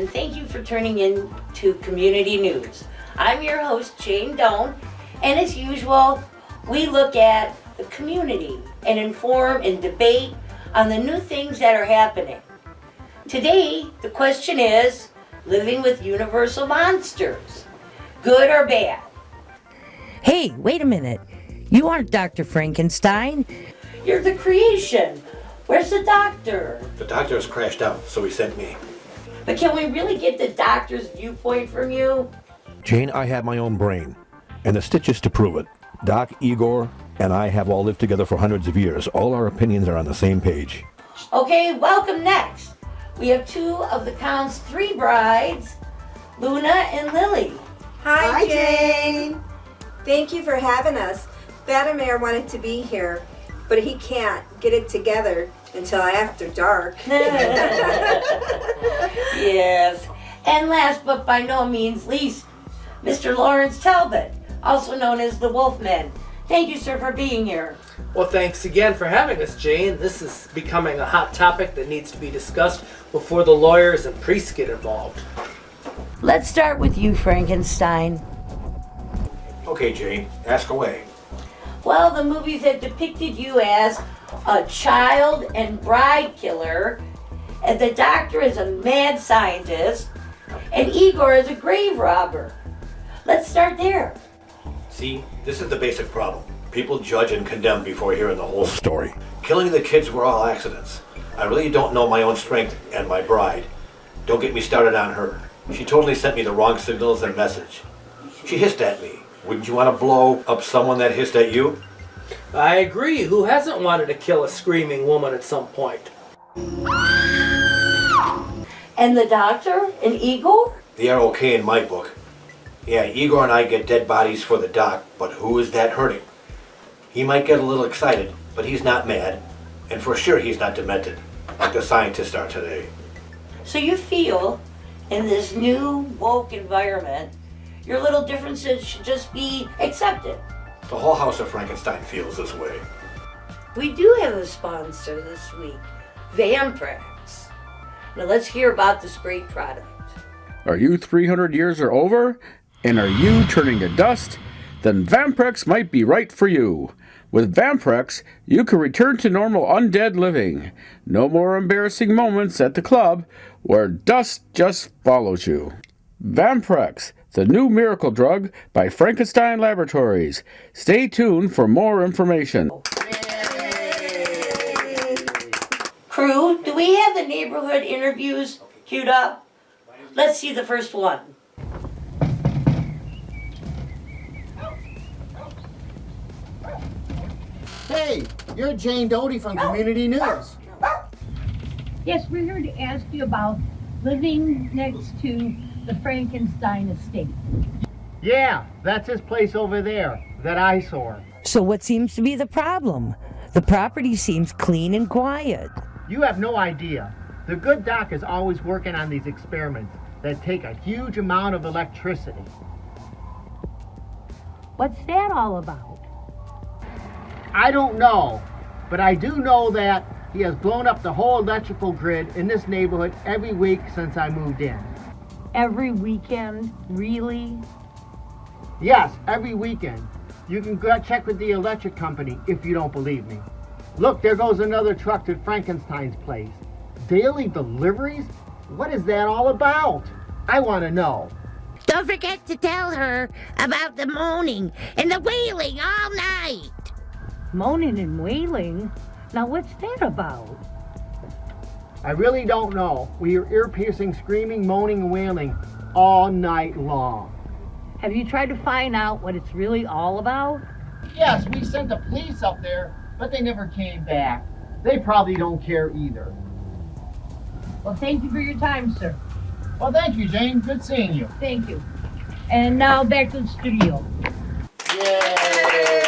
and thank you for tuning in to Community News. I'm your host, Jane Doan, and as usual, we look at the community and inform and debate on the new things that are happening. Today, the question is, living with universal monsters, good or bad? Hey, wait a minute. You aren't Dr. Frankenstein. You're the creation. Where's the doctor? The doctor has crashed out, so he sent me. But can we really get the doctor's viewpoint from you? Jane, I have my own brain, and the stitches to prove it. Doc, Igor, and I have all lived together for hundreds of years. All our opinions are on the same page. Okay, welcome next. We have two of the Count's three brides, Luna and Lily. Hi, Jane. Thank you for having us. Vladimir wanted to be here, but he can't get it together until after dark. Yes. And last but by no means least, Mr. Lawrence Talbot, also known as the Wolfman. Thank you, sir, for being here. Well, thanks again for having us, Jane. This is becoming a hot topic that needs to be discussed before the lawyers and priests get involved. Let's start with you, Frankenstein. Okay, Jane, ask away. Well, the movies have depicted you as a child and bride killer, and the doctor is a mad scientist, and Igor is a grave robber. Let's start there. See, this is the basic problem. People judge and condemn before hearing the whole story. Killing the kids were all accidents. I really don't know my own strength and my bride. Don't get me started on her. She totally sent me the wrong signals and message. She hissed at me. Wouldn't you want to blow up someone that hissed at you? I agree. Who hasn't wanted to kill a screaming woman at some point? And the doctor and Igor? They are okay in my book. Yeah, Igor and I get dead bodies for the doc, but who is that hurting? He might get a little excited, but he's not mad. And for sure he's not demented, like the scientists are today. So you feel, in this new woke environment, your little differences should just be accepted. The whole house of Frankenstein feels this way. We do have a sponsor this week, Vamprex. Now let's hear about this great product. Are you 300 years or over? And are you turning to dust? Then Vamprex might be right for you. With Vamprex, you can return to normal undead living. No more embarrassing moments at the club where dust just follows you. Vamprex, the new miracle drug by Frankenstein Laboratories. Stay tuned for more information. Crew, do we have the neighborhood interviews queued up? Let's see the first one. Hey, you're Jane Doty from Community News. Yes, we're here to ask you about living next to the Frankenstein estate. Yeah, that's his place over there, that eyesore. So what seems to be the problem? The property seems clean and quiet. You have no idea. The good doc is always working on these experiments that take a huge amount of electricity. What's that all about? I don't know, but I do know that he has blown up the whole electrical grid in this neighborhood every week since I moved in. Every weekend? Really? Yes, every weekend. You can go check with the electric company if you don't believe me. Look, there goes another truck to Frankenstein's place. Daily deliveries? What is that all about? I want to know. Don't forget to tell her about the moaning and the wailing all night. Moaning and wailing? Now what's that about? I really don't know. We hear ear-piercing screaming, moaning, and wailing all night long. Have you tried to find out what it's really all about? Yes, we sent the police up there, but they never came back. They probably don't care either. Well, thank you for your time, sir. Well, thank you, Jane. Good seeing you. Thank you. And now back to the studio. Yay!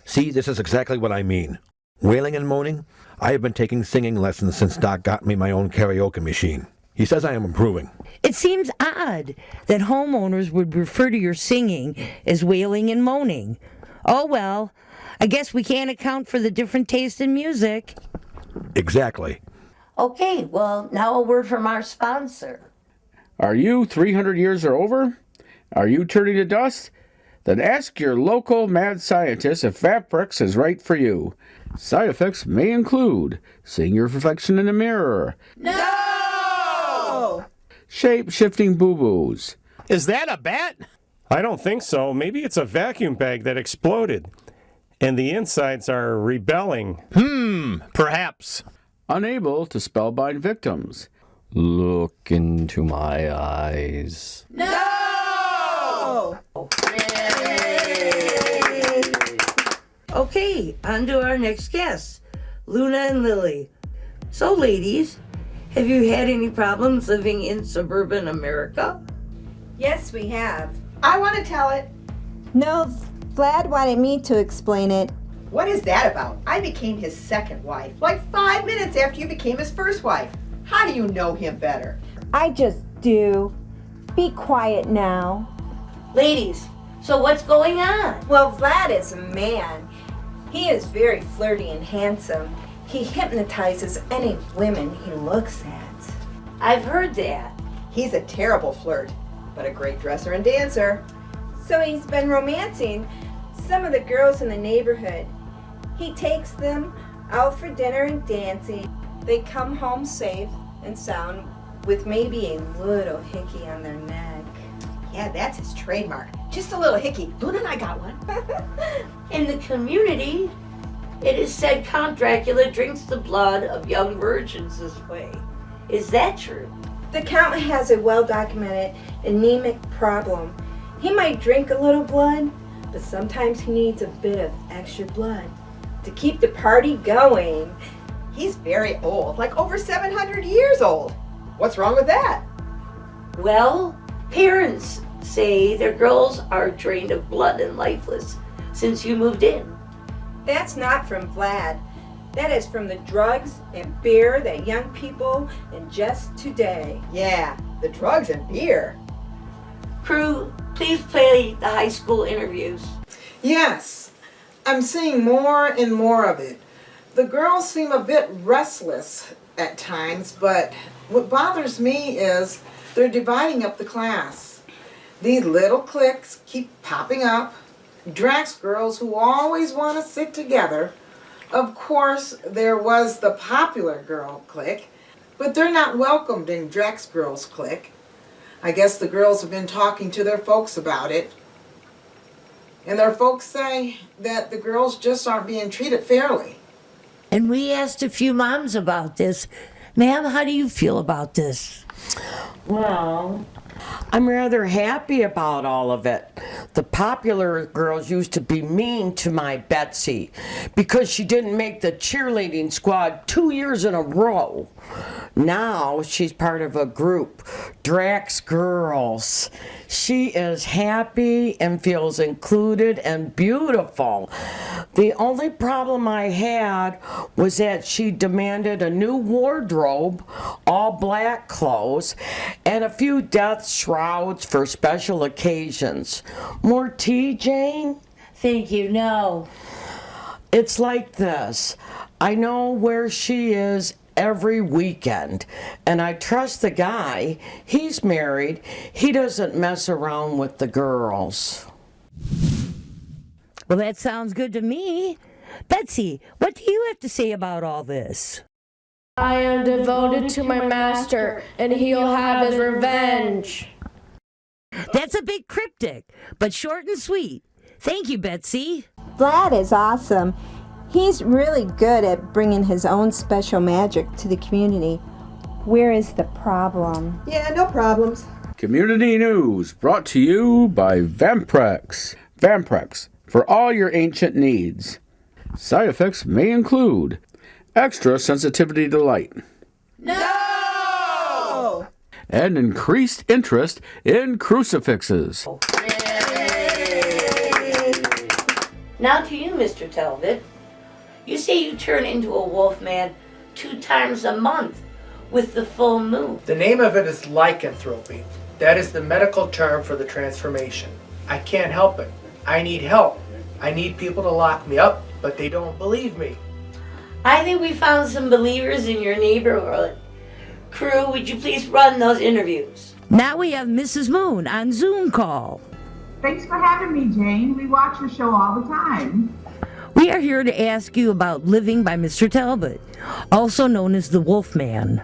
See, this is exactly what I mean. Wailing and moaning? I have been taking singing lessons since Doc got me my own karaoke machine. He says I am improving. It seems odd that homeowners would refer to your singing as wailing and moaning. Oh well, I guess we can't account for the different taste in music. Exactly. Okay, well, now a word from our sponsor. Are you 300 years or over? Are you turning to dust? Then ask your local mad scientist if Vaprix is right for you. Side effects may include seeing your reflection in the mirror. No! Shape-shifting boo-boos. Is that a bat? I don't think so. Maybe it's a vacuum bag that exploded. And the insides are rebelling. Perhaps. Unable to spellbind victims. Look into my eyes. No! Okay, on to our next guests, Luna and Lily. So, ladies, have you had any problems living in suburban America? Yes, we have. I want to tell it. No, Vlad wanted me to explain it. What is that about? I became his second wife, like 5 minutes after you became his first wife. How do you know him better? I just do. Be quiet now. Ladies, so what's going on? Well, Vlad is a man. He is very flirty and handsome. He hypnotizes any women he looks at. I've heard that. He's a terrible flirt, but a great dresser and dancer. So he's been romancing some of the girls in the neighborhood. He takes them out for dinner and dancing. They come home safe and sound with maybe a little hickey on their neck. Yeah, that's his trademark. Just a little hickey. Luna and I got one. In the community, it is said Count Dracula drinks the blood of young virgins this way. Is that true? The Count has a well-documented anemic problem. He might drink a little blood, but sometimes he needs a bit of extra blood to keep the party going. He's very old, like over 700 years old. What's wrong with that? Well, parents say their girls are drained of blood and lifeless since you moved in. That's not from Vlad. That is from the drugs and beer that young people ingest today. Yeah, the drugs and beer. Crew, please play the high school interviews. Yes, I'm seeing more and more of it. The girls seem a bit restless at times, but what bothers me is they're dividing up the class. These little cliques keep popping up. Drax girls who always want to sit together. Of course, there was the popular girl clique, but they're not welcomed in Drax girls clique. I guess the girls have been talking to their folks about it. And their folks say that the girls just aren't being treated fairly. And we asked a few moms about this. Ma'am, how do you feel about this? Well, I'm rather happy about all of it. The popular girls used to be mean to my Betsy because she didn't make the cheerleading squad 2 years in a row. Now she's part of a group, Drax Girls. She is happy and feels included and beautiful. The only problem I had was that she demanded a new wardrobe, all black clothes, and a few death shrouds for special occasions. More tea, Jane? Thank you, no. It's like this. I know where she is every weekend, and I trust the guy. He's married. He doesn't mess around with the girls. Well, that sounds good to me. Betsy, what do you have to say about all this? I am devoted to my master, and he'll have his revenge. That's a bit cryptic, but short and sweet. Thank you, Betsy. Vlad is awesome. He's really good at bringing his own special magic to the community. Where is the problem? Yeah, no problems. Community news brought to you by Vaprix. Vaprix, for all your ancient needs. Side effects may include extra sensitivity to light. No! And increased interest in crucifixes. Now to you, Mr. Talbot. You say you turn into a wolf man 2 times a month with the full moon. The name of it is lycanthropy. That is the medical term for the transformation. I can't help it. I need help. I need people to lock me up, but they don't believe me. I think we found some believers in your neighborhood. Crew, would you please run those interviews? Now we have Mrs. Moon on Zoom call. Thanks for having me, Jane. We watch your show all the time. We are here to ask you about living by Mr. Talbot, also known as the Wolfman.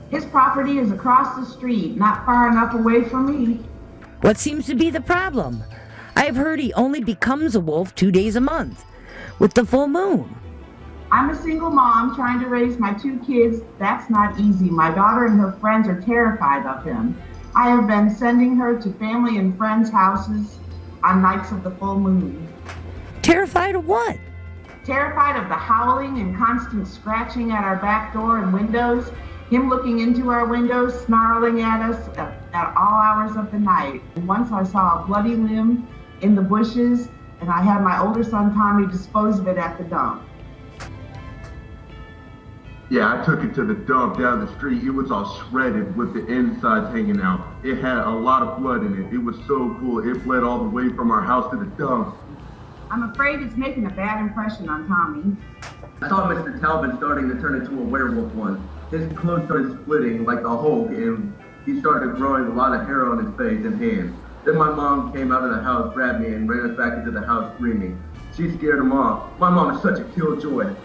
His property is across the street, not far enough away from me. What seems to be the problem? I've heard he only becomes a wolf 2 days a month, with the full moon. I'm a single mom trying to raise my 2 kids. That's not easy. My daughter and her friends are terrified of him. I have been sending her to family and friends' houses on nights of the full moon. Terrified of what? Terrified of the howling and constant scratching at our back door and windows, him looking into our windows, snarling at us at all hours of the night. Once I saw a bloody limb in the bushes, and I had my older son Tommy dispose of it at the dump. Yeah, I took it to the dump down the street. It was all shredded with the insides hanging out. It had a lot of blood in it. It was so cool. It bled all the way from our house to the dump. I'm afraid it's making a bad impression on Tommy. I saw Mr. Talbot starting to turn into a werewolf once. His clothes started splitting like the Hulk, and he started growing a lot of hair on his face and hands. Then my mom came out of the house, grabbed me, and ran us back into the house screaming. She scared him off. My mom is such a killjoy.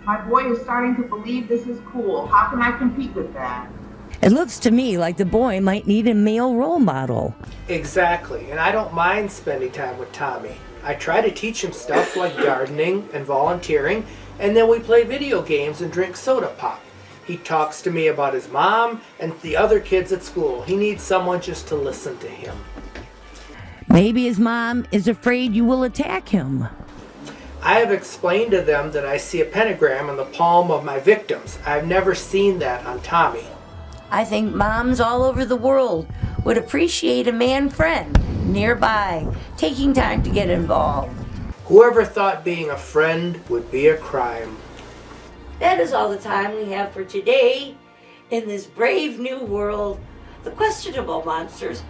My boy is starting to believe this is cool. How can I compete with that? It looks to me like the boy might need a male role model. Exactly, and I don't mind spending time with Tommy. I try to teach him stuff like gardening and volunteering, and then we play video games and drink soda pop. He talks to me about his mom and the other kids at school. He needs someone just to listen to him. Maybe his mom is afraid you will attack him. I have explained to them that I see a pentagram in the palm of my victims. I've never seen that on Tommy. I think moms all over the world would appreciate a man friend nearby, taking time to get involved. Whoever thought being a friend would be a crime? That is all the time we have for today. In this brave new world, the questionable monsters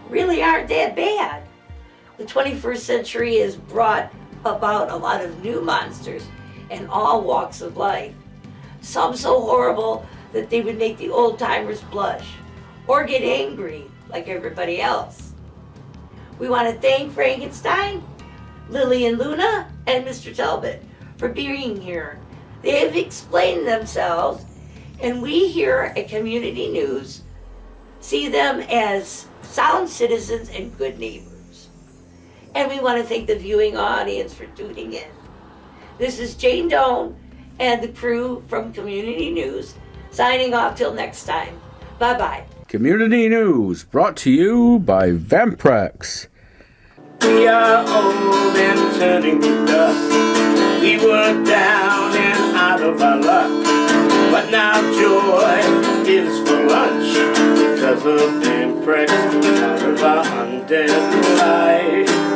really aren't that bad. The 21st century has brought about a lot of new monsters in all walks of life. Some so horrible that they would make the old-timers blush or get angry like everybody else. We want to thank Frankenstein, Lily and Luna, and Mr. Talbot for being here. They have explained themselves, and we here at Community News see them as sound citizens and good neighbors. And we want to thank the viewing audience for tuning in. This is Jane Doan and the crew from Community News signing off till next time. Bye-bye. Community News brought to you by Vamprex. We are old and turning to dust. We were down and out of our luck, but now joy is for lunch because of Vamprex out of our undead life.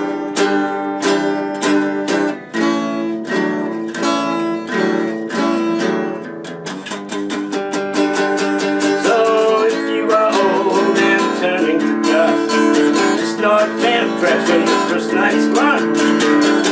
Snort Vamprex in the first night's lunch.